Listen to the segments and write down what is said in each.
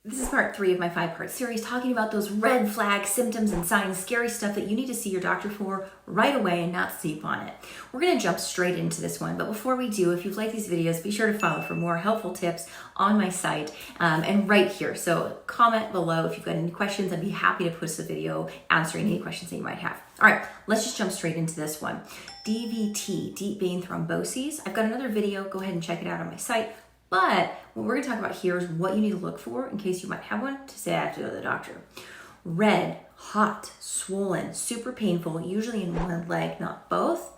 This is part 3 of my 5-part series talking about those red flag symptoms and signs, scary stuff that you need to see your doctor for right away and not sleep on it. We're going to jump straight into this one, but before we do, if you've liked these videos, be sure to follow for more helpful tips on my site and right here. So comment below if you've got any questions. I'd be happy to post a video answering any questions that you might have. All right, let's just jump straight into this one. DVT, deep vein thromboses. I've got another video. Go ahead and check it out on my site. But what we're going to talk about here is what you need to look for in case you might have one to say I have to go to the doctor. Red, hot, swollen, super painful, usually in one leg, not both.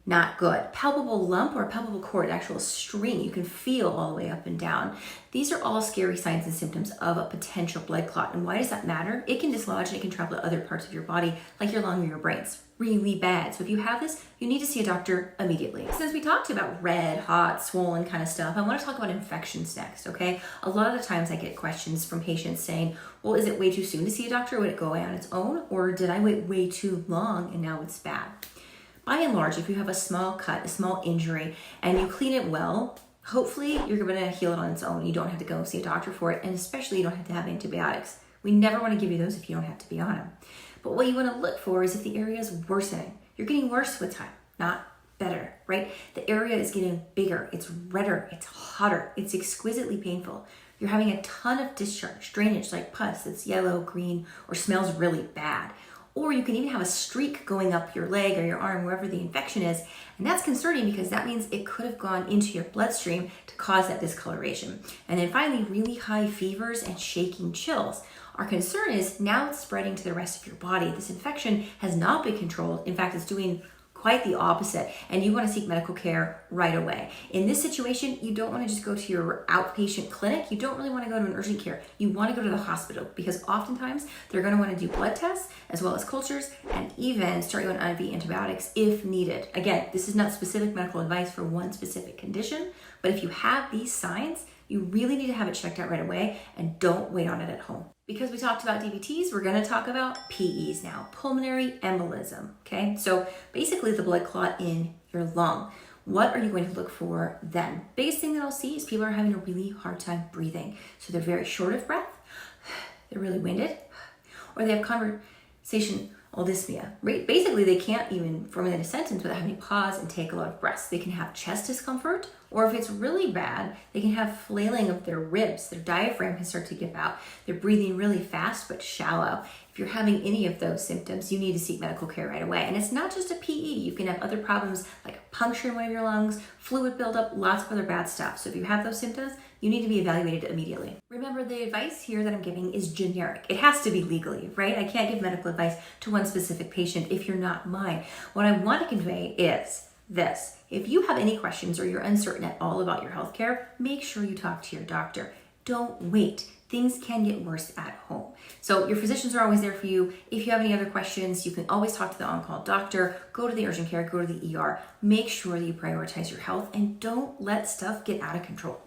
Not good. Palpable lump or palpable cord, actual string you can feel all the way up and down. These are all scary signs and symptoms of a potential blood clot. And why does that matter? It can dislodge and it can travel to other parts of your body, like your lung or your brain. It's really bad. So if you have this, you need to see a doctor immediately. Since we talked about red, hot, swollen kind of stuff, I want to talk about infections next, okay? A lot of the times I get questions from patients saying, well, is it way too soon to see a doctor? Would it go away on its own? Or did I wait way too long and now it's bad? By and large, if you have a small cut, a small injury, and you clean it well, hopefully you're going to heal it on its own. You don't have to go see a doctor for it, and especially you don't have to have antibiotics. We never want to give you those if you don't have to be on them. But what you want to look for is if the area is worsening. You're getting worse with time, not better, right? The area is getting bigger, it's redder, it's hotter, it's exquisitely painful. You're having a ton of discharge, drainage like pus that's yellow, green, or smells really bad. Or you can even have a streak going up your leg or your arm, wherever the infection is. And that's concerning because that means it could have gone into your bloodstream to cause that discoloration. And then finally, really high fevers and shaking chills. Our concern is now it's spreading to the rest of your body. This infection has not been controlled. In fact, it's doing quite the opposite, and you want to seek medical care right away. In this situation, you don't want to just go to your outpatient clinic. You don't really want to go to an urgent care. You want to go to the hospital because oftentimes they're going to want to do blood tests as well as cultures and even start you on IV antibiotics if needed. Again, this is not specific medical advice for one specific condition, but if you have these signs, you really need to have it checked out right away and don't wait on it at home. Because we talked about DVTs, we're going to talk about PEs now, pulmonary embolism, okay? So basically the blood clot in your lung. What are you going to look for then? Biggest thing that I'll see is people are having a really hard time breathing. So they're very short of breath, they're really winded, or they have conversation dyspnea. Basically, they can't even formulate a sentence without having to pause and take a lot of breaths. They can have chest discomfort, or if it's really bad, they can have flailing of their ribs. Their diaphragm can start to give out. They're breathing really fast but shallow. If you're having any of those symptoms, you need to seek medical care right away. And it's not just a PE. You can have other problems like a puncture in one of your lungs, fluid buildup, lots of other bad stuff. So if you have those symptoms, you need to be evaluated immediately. Remember, the advice here that I'm giving is generic. It has to be legally, right? I can't give medical advice to one specific patient if you're not mine. What I want to convey is this. If you have any questions or you're uncertain at all about your healthcare, make sure you talk to your doctor. Don't wait. Things can get worse at home. So your physicians are always there for you. If you have any other questions, you can always talk to the on-call doctor, go to the urgent care, go to the ER. Make sure that you prioritize your health and don't let stuff get out of control.